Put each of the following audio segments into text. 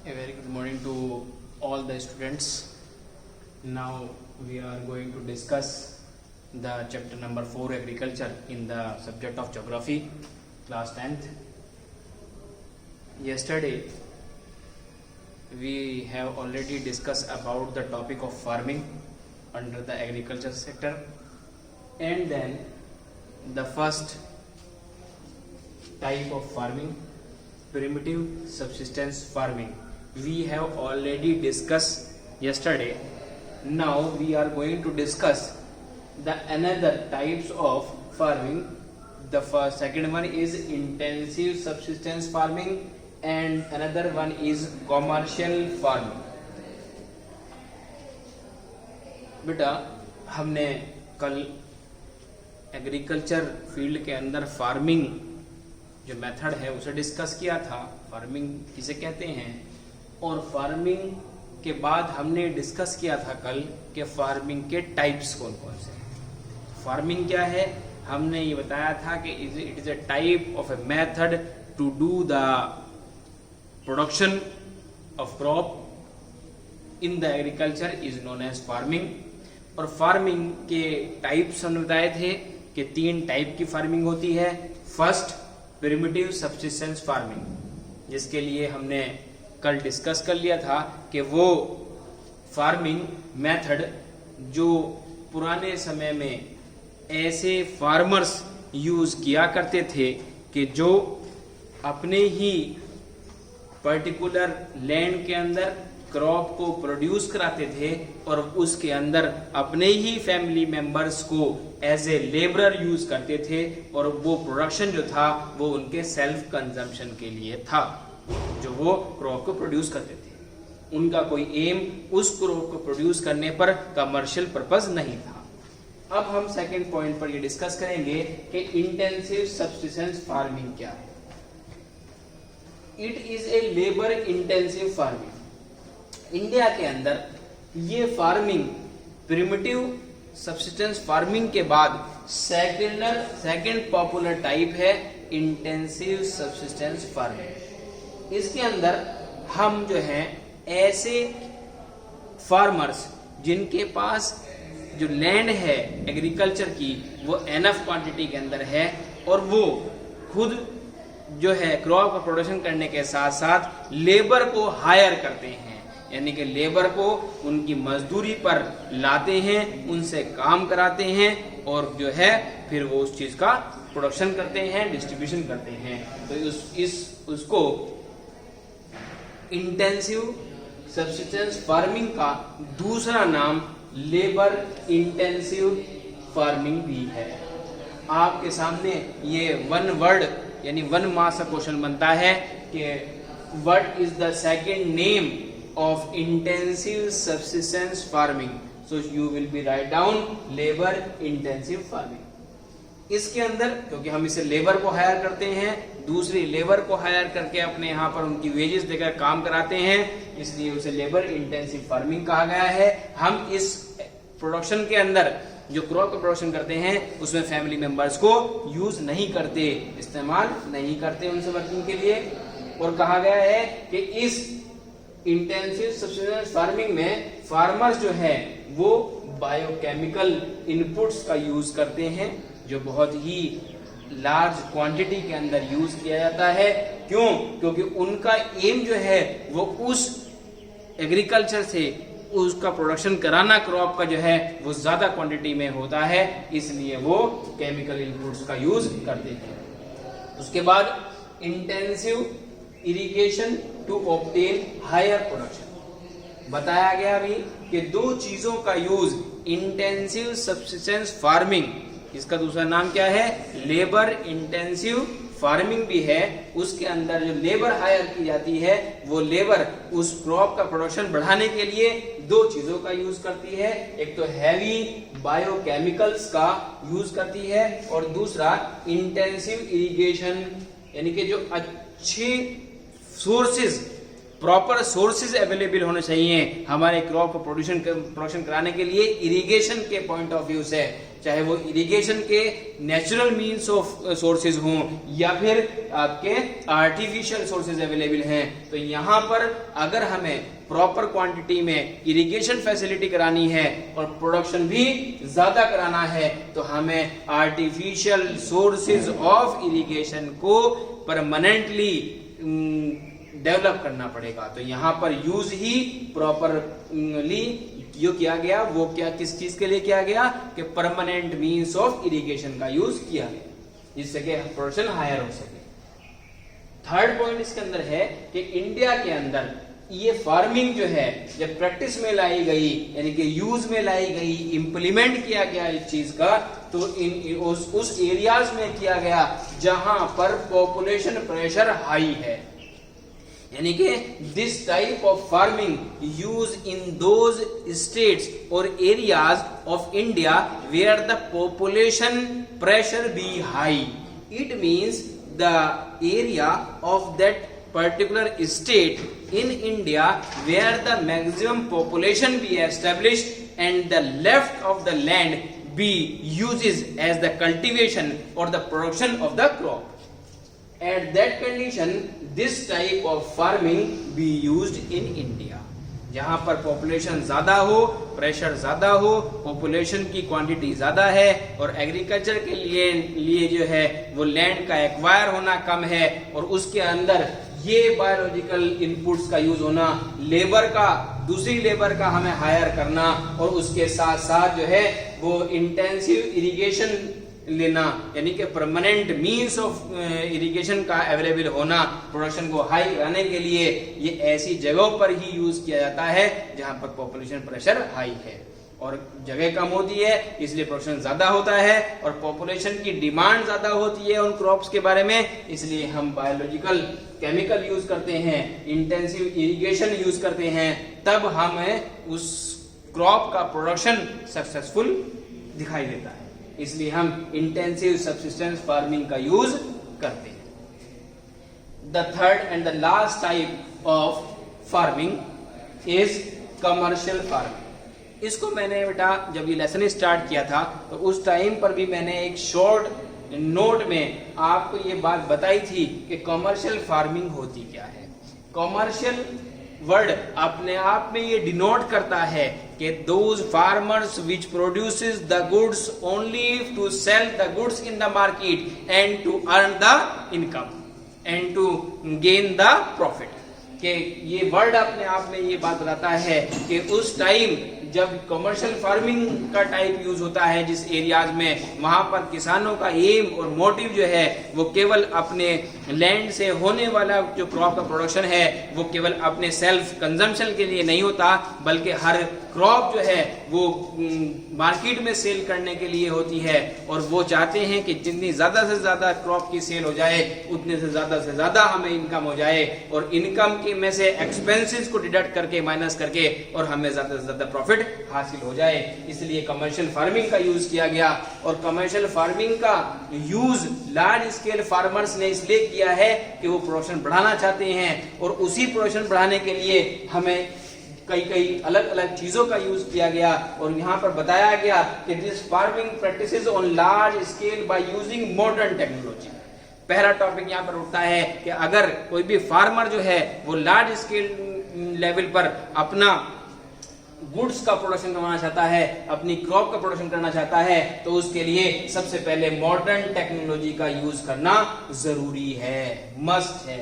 A very good morning to all the students. Now we are going to discuss the chapter number 4 agriculture in the subject of geography, class 10th. Yesterday we have already discussed about the topic of farming under the agriculture sector, and then the first type of farming, primitive subsistence farming, we have already discussed yesterday. Now we are going to discuss the another types of farming. The second one is intensive subsistence farming and another one is commercial farming. बेटा हमने कल agriculture field के अंदर farming जो method है उसे discuss किया था, फार्मिंग किसे कहते हैं, और फार्मिंग के बाद हमने डिस्कस किया था कल कि फार्मिंग के टाइप्स कौन कौन से। फार्मिंग क्या है, हमने ये बताया था कि it is a type of a method to do the production of crop in the agriculture is known as farming. और फार्मिंग के टाइप्स हमने बताए थे कि 3 टाइप की फार्मिंग होती है। फर्स्ट प्रिमिटिव सब्सिस्टेंस फार्मिंग, जिसके लिए हमने कल डिस्कस कर लिया था कि वो फार्मिंग मेथड जो पुराने समय में ऐसे फार्मर्स यूज किया करते थे कि जो अपने ही पर्टिकुलर लैंड के अंदर क्रॉप को प्रोड्यूस कराते थे और उसके अंदर अपने ही फैमिली मेंबर्स को एज ए लेबरर यूज करते थे, और वो प्रोडक्शन जो था वो उनके सेल्फ कंजम्पशन के लिए था। जो वो क्रॉप को प्रोड्यूस करते थे, उनका कोई एम उस क्रॉप को प्रोड्यूस करने पर कमर्शियल पर्पस नहीं था। अब हम सेकंड पॉइंट पर ये डिस्कस करेंगे कि इंटेंसिव सब्सिस्टेंस फार्मिंग क्या है। It is a labour intensive farming. India के अंदर ये फार्मिंग प्रिमिटिव सब्सिस्टेंस फार्मिंग के बाद सेकंड पॉपुलर टाइप है इंटेंसिव सब्सिस्टेंस फार्मिंग। इसके अंदर हम जो हैं ऐसे फार्मर्स जिनके पास जो लैंड है एग्रीकल्चर की वो एनफ क्वांटिटी के अंदर है और वो खुद जो है क्रॉप का प्रोडक्शन करने के साथ साथ लेबर को हायर करते हैं, यानी कि लेबर को उनकी मजदूरी पर लाते हैं, उनसे काम कराते हैं और जो है फिर वो उस चीज का प्रोडक्शन करते हैं, डिस्ट्रीब्यूशन करते हैं। तो उसको इंटेंसिव सब्सिस्टेंस फार्मिंग का दूसरा नाम लेबर इंटेंसिव फार्मिंग भी है। आपके सामने ये वन वर्ड यानी वन मार्क्स का क्वेश्चन बनता है कि what is the second name of intensive subsistence farming, so you will be write down labor intensive farming। इसके अंदर क्योंकि हम इसे लेबर को हायर करते हैं, दूसरी लेबर को हायर करके अपने यहाँ पर उनकी वेजेस देकर काम कराते हैं, इसलिए उसे लेबर इंटेंसिव फार्मिंग कहा गया है। हम इस प्रोडक्शन के अंदर जो क्रॉप का प्रोडक्शन करते हैं उसमें फैमिली मेंबर्स को यूज नहीं करते, इस्तेमाल नहीं करते उनसे वर्किंग के लिए। और कहा गया है कि इस इंटेंसिव सब्सिस्टेंस फार्मिंग में फार्मर्स जो है वो बायोकेमिकल इनपुट्स का यूज करते हैं जो बहुत ही लार्ज क्वांटिटी के अंदर यूज किया जाता है। क्यों? क्योंकि उनका एम जो है वो उस एग्रीकल्चर से उसका प्रोडक्शन कराना क्रॉप का जो है वो ज्यादा क्वांटिटी में होता है, इसलिए वो केमिकल इनपुट्स का यूज करते हैं। उसके बाद intensive irrigation to obtain higher production. बताया गया अभी कि 2 चीजों का यूज इंटेंसिव सब्सिस्टेंस फार्मिंग, इसका दूसरा नाम क्या है, लेबर इंटेंसिव फार्मिंग भी है। उसके अंदर जो लेबर हायर की जाती है वो लेबर उस क्रॉप का प्रोडक्शन बढ़ाने के लिए 2 चीजों का यूज करती है। एक तो हैवी बायोकेमिकल्स का यूज करती है और दूसरा इंटेंसिव इरिगेशन, यानी कि जो अच्छे सोर्सेज, प्रॉपर सोर्सेज अवेलेबल होने चाहिए हमारे क्रॉप को प्रोडक्शन कराने के लिए इरिगेशन के पॉइंट ऑफ व्यू से। चाहे वो इरिगेशन के नेचुरल मीन्स ऑफ सोर्सेज हों या फिर आपके आर्टिफिशियल सोर्सेज अवेलेबल हैं, तो यहाँ पर अगर हमें प्रॉपर क्वांटिटी में इरिगेशन फैसिलिटी करानी है और प्रोडक्शन भी ज्यादा कराना है, तो हमें आर्टिफिशियल सोर्सेज ऑफ इरिगेशन को परमानेंटली डेवलप करना पड़ेगा। तो यहाँ पर यूज ही प्रॉपरली जो किया गया वो क्या किस चीज के लिए किया गया कि परमानेंट मींस ऑफ इरिगेशन का यूज किया गया, जिससे कि प्रोडक्शन हायर हो सके। थर्ड पॉइंट इसके अंदर है कि इंडिया के अंदर ये फार्मिंग जो है जब प्रैक्टिस में लाई गई, यानी कि यूज में लाई गई, इंप्लीमेंट किया गया इस चीज का, तो उस एरियाज में किया गया जहां पर पॉपुलेशन प्रेशर हाई है, यानी कि this type of farming use in those states और areas of India where the population pressure be high. It means the area of that particular state in India where the maximum population be established and the left of the land be uses as the cultivation or the production of the crop. At that condition, this type of farming be used in India. जहां पर population ज्यादा हो, pressure ज्यादा हो, population की quantity ज्यादा है और एग्रीकल्चर के लिए जो है वो लैंड का एक्वायर होना कम है और उसके अंदर ये बायोलॉजिकल इनपुट्स का यूज होना, लेबर का दूसरी लेबर का हमें हायर करना और उसके साथ साथ जो है वो इंटेंसिव इरिगेशन लेना, यानी कि परमानेंट मींस ऑफ इरिगेशन का अवेलेबल होना प्रोडक्शन को हाई कराने के लिए, ये ऐसी जगहों पर ही यूज किया जाता है जहां पर पॉपुलेशन प्रेशर हाई है और जगह कम होती है, इसलिए प्रोडक्शन ज्यादा होता है और पॉपुलेशन की डिमांड ज्यादा होती है उन क्रॉप्स के बारे में, इसलिए हम बायोलॉजिकल केमिकल यूज करते हैं, इंटेंसिव इरिगेशन यूज करते हैं, तब हमें उस क्रॉप का प्रोडक्शन सक्सेसफुल दिखाई देता है, इसलिए हम इंटेंसिव सब्सिस्टेंस फार्मिंग का यूज करते हैं। The third and the last type of farming is commercial farming. इसको मैंने बेटा जब ये लेसन स्टार्ट किया था तो उस टाइम पर भी मैंने एक शॉर्ट नोट में आपको ये बात बताई थी कि कमर्शियल फार्मिंग होती क्या है। कमर्शियल वर्ड अपने आप में ये डिनोट करता है कि those farmers which produces the goods only to sell the goods in the market and to earn the income and to gain the profit. कि ये वर्ड अपने आप में ये बात बताता है कि उस टाइम जब कमर्शियल फार्मिंग का टाइप यूज होता है जिस एरियाज में, वहां पर किसानों का एम और मोटिव जो है वो केवल अपने लैंड से होने वाला जो क्रॉप का प्रोडक्शन है वो केवल अपने सेल्फ कंजम्पशन के लिए नहीं होता, बल्कि हर क्रॉप जो है वो मार्केट में सेल करने के लिए होती है और वो चाहते हैं कि जितनी ज्यादा से ज्यादा क्रॉप की सेल हो जाए उतने से ज्यादा हमें इनकम हो जाए और इनकम के में से एक्सपेंसेस को डिडक्ट करके माइनस करके और हमें ज्यादा से ज्यादा प्रॉफिट हासिल हो जाए, इसलिए कमर्शियल फार्मिंग का यूज किया गया। और कमर्शियल फार्मिंग का यूज लार्ज स्केल फार्मर्स ने इसलिए किया है कि वो प्रोडक्शन बढ़ाना चाहते हैं और उसी प्रोडक्शन बढ़ाने के लिए हमें कई अलग अलग चीजों का यूज किया गया और यहाँ पर बताया गया कि this farming practices on large scale by using modern technology. पहला टॉपिक यहाँ पर उठता है कि अगर कोई भी फार्मर जो है वो लार्ज स्केल लेवल पर अपना गुड्स का प्रोडक्शन करना चाहता है, अपनी क्रॉप का प्रोडक्शन करना चाहता है, तो उसके लिए सबसे पहले मॉडर्न टेक्नोलॉजी का यूज करना जरूरी है, मस्ट है।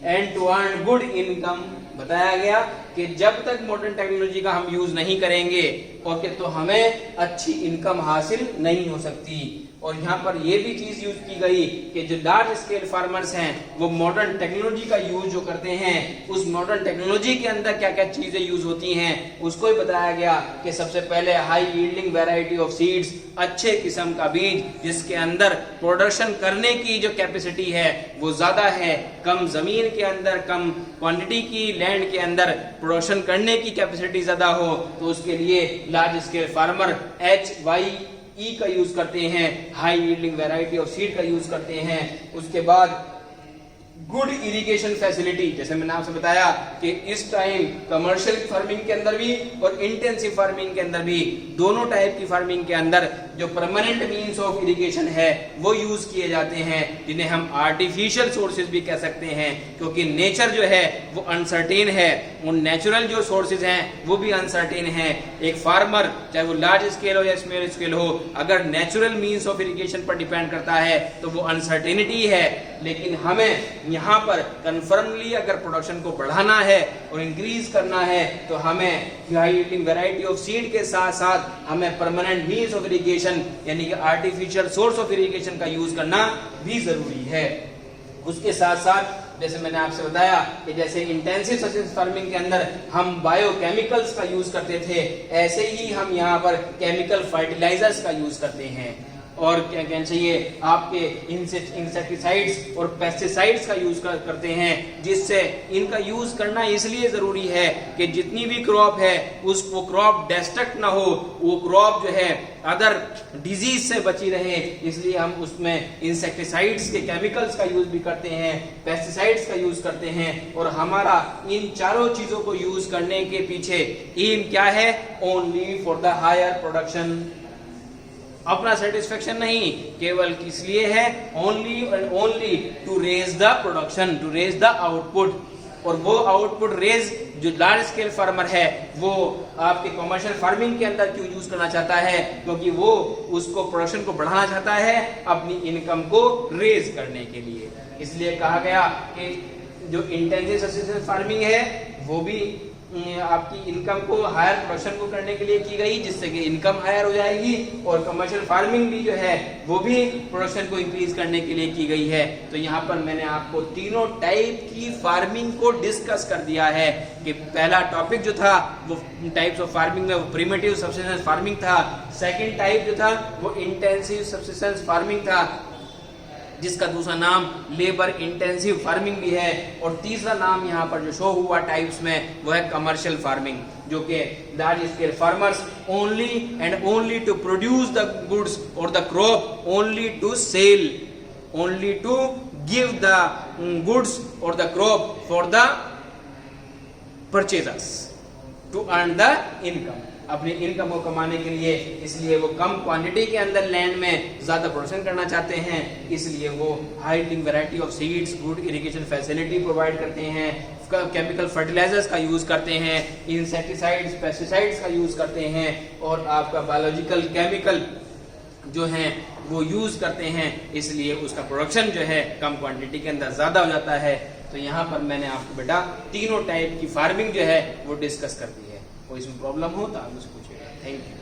And to earn good income बताया गया कि जब तक मॉडर्न टेक्नोलॉजी का हम यूज नहीं करेंगे ओके तो हमें अच्छी इनकम हासिल नहीं हो सकती। और यहाँ पर ये भी चीज यूज की गई कि जो लार्ज स्केल फार्मर्स हैं वो मॉडर्न टेक्नोलॉजी का यूज जो करते हैं, उस मॉडर्न टेक्नोलॉजी के अंदर क्या क्या चीजें यूज होती हैं उसको ही बताया गया कि सबसे पहले high yielding variety of seeds, अच्छे किस्म का बीज जिसके अंदर प्रोडक्शन करने की जो कैपेसिटी है वो ज्यादा है, कम जमीन के अंदर कम क्वांटिटी की लैंड के अंदर प्रोडक्शन करने की कैपेसिटी ज्यादा हो, तो उसके लिए लार्ज स्केल फार्मर HYE का यूज करते हैं, high yielding variety of seed का यूज करते हैं। उसके बाद गुड इरिगेशन फैसिलिटी, जैसे मैंने आपसे बताया कि इस टाइम कमर्शियल फार्मिंग के अंदर भी और इंटेंसिव फार्मिंग के अंदर भी, दोनों टाइप की फार्मिंग के अंदर जो परमानेंट मींस ऑफ इरिगेशन है वो यूज किए जाते हैं, जिन्हें हम आर्टिफिशियल सोर्सेज भी कह सकते हैं, क्योंकि नेचर जो है वो अनसर्टेन है, उन नेचुरल जो सोर्सेज हैं वो भी अनसर्टेन हैं। एक फार्मर चाहे वो लार्ज स्केल हो या स्मॉल स्केल हो, अगर नेचुरल मींस ऑफ इरिगेशन पर डिपेंड करता है तो वो अनसर्टेनिटी है। लेकिन हमें यहाँ पर कन्फर्मली अगर प्रोडक्शन को बढ़ाना है और इंक्रीज करना है तो हमें high yielding variety of seed के साथ साथ हमें परमानेंट मींस ऑफ इरिगेशन यानी कि आर्टिफिशियल सोर्स ऑफ इरिगेशन का यूज करना भी जरूरी है। उसके साथ साथ जैसे मैंने आपसे बताया कि जैसे इंटेंसिव सब्सिस्टेंस फार्मिंग के अंदर हम बायोकेमिकल्स का यूज करते थे, ऐसे ही हम यहाँ पर केमिकल फर्टिलाइजर्स का यूज करते हैं। और क्या कहना चाहिए, आपके इंसेक्टिसाइड्स और पेस्टिसाइड्स का यूज करते हैं, जिससे इनका यूज करना इसलिए जरूरी है कि जितनी भी क्रॉप है उसको क्रॉप डिस्ट्रक्ट ना हो, वो क्रॉप जो है अदर डिजीज से बची रहे, इसलिए हम उसमें इंसेक्टिसाइड्स के केमिकल्स का यूज भी करते हैं, पेस्टिसाइड्स का यूज करते हैं। और हमारा इन चारों चीजों को यूज करने के पीछे एम क्या है, only for the higher production, अपना सेटिस्फेक्शन नहीं, केवल इसलिए है only and only to raise the production, to raise the output. और वो आउटपुट रेज जो लार्ज स्केल फार्मर है वो आपके कमर्शियल फार्मिंग के अंदर क्यों यूज करना चाहता है, क्योंकि वो उसको प्रोडक्शन को बढ़ाना चाहता है अपनी इनकम को रेज करने के लिए। इसलिए कहा गया कि जो इंटेंसिव सब्सिस्टेंस फार्मिंग है वो भी आपकी इनकम को हायर प्रोडक्शन को करने के लिए की गई, जिससे कि इनकम हायर हो जाएगी, और कमर्शियल फार्मिंग भी जो है वो भी प्रोडक्शन को इंक्रीज करने के लिए की गई है। तो यहाँ पर मैंने आपको तीनों टाइप की फार्मिंग को डिस्कस कर दिया है कि पहला टॉपिक जो था वो टाइप्स ऑफ फार्मिंग में वो प्रिमिटिव सब्सिस्टेंस फार्मिंग था, सेकेंड टाइप जो था वो इंटेंसिव सब्सिस्टेंस फार्मिंग था, जिसका दूसरा नाम लेबर इंटेंसिव फार्मिंग भी है, और तीसरा नाम यहाँ पर जो शो हुआ टाइप्स में वो है कमर्शियल फार्मिंग, जो कि large scale farmers only and only to produce the goods और the crop, only to sell, only to give the goods और the crop for the purchasers to earn the income, अपनी income को कमाने के लिए। इसलिए वो कम क्वांटिटी के अंदर लैंड में ज्यादा प्रोडक्शन करना चाहते हैं, इसलिए वो high yielding variety of seeds, good irrigation facility provide करते हैं, केमिकल फर्टिलाइजर्स का यूज करते हैं, इंसेक्टिसाइड्स, पेस्टिसाइड्स का यूज करते हैं, और आपका बायोलॉजिकल केमिकल जो हैं वो यूज करते हैं, इसलिए उसका प्रोडक्शन जो है कम क्वांटिटी के अंदर ज्यादा हो जाता है। तो यहाँ पर मैंने आपको बेटा तीनों टाइप की फार्मिंग जो है वो डिस्कस कर दी है। कोई इसमें प्रॉब्लम हो तो आप मुझसे पूछिएगा। Thank you.